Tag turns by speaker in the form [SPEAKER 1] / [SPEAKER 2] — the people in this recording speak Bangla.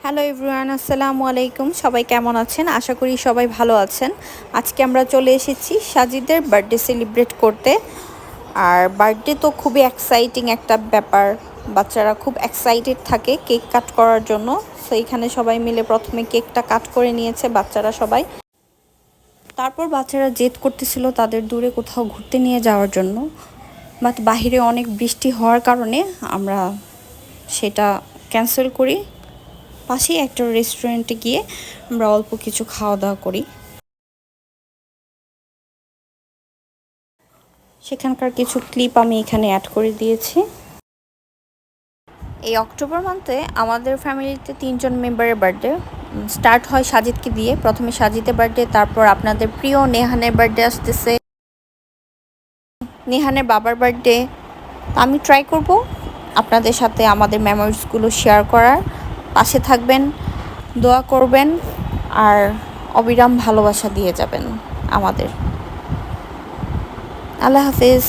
[SPEAKER 1] হ্যালো এভরিওয়ান, আসসালামু আলাইকুম। সবাই কেমন আছেন? আশা করি সবাই ভালো আছেন। আজকে আমরা চলে এসেছি সাজিদের বার্থডে সেলিব্রেট করতে। আর বার্থডে তো খুবই এক্সাইটিং একটা ব্যাপার, বাচ্চারা খুব এক্সাইটেড থাকে কেক কাট করার জন্য। সো এখানে সবাই মিলে প্রথমে কেকটা কাট করে নিয়েছে বাচ্চারা সবাই। তারপর বাচ্চারা জেদ করতেছিল তাদের দূরে কোথাও ঘুরতে নিয়ে যাওয়ার জন্য, বাট বাহিরে অনেক বৃষ্টি হওয়ার কারণে আমরা সেটা ক্যান্সেল করি। পাশেই একটা রেস্টুরেন্টে গিয়ে আমরা অল্প কিছু খাওয়া দাওয়া করি। সেখানকার কিছু ক্লিপ আমি এখানে অ্যাড করে দিয়েছি। এই অক্টোবর মান্থে আমাদের ফ্যামিলিতে 3জন মেম্বারের বার্থডে স্টার্ট হয় সাজিদকে দিয়ে। প্রথমে সাজিদের বার্থডে, তারপর আপনাদের প্রিয় নেহানের বার্থডে আসতেছে, নেহানের বাবার বার্থডে। আমি ট্রাই করব আপনাদের সাথে আমাদের মেমোরিজগুলো শেয়ার করার। পাশে থাকবেন, দোয়া করবেন, আর অবিরাম ভালোবাসা দিয়ে যাবেন আমাদের। আল্লাহ হাফিজ।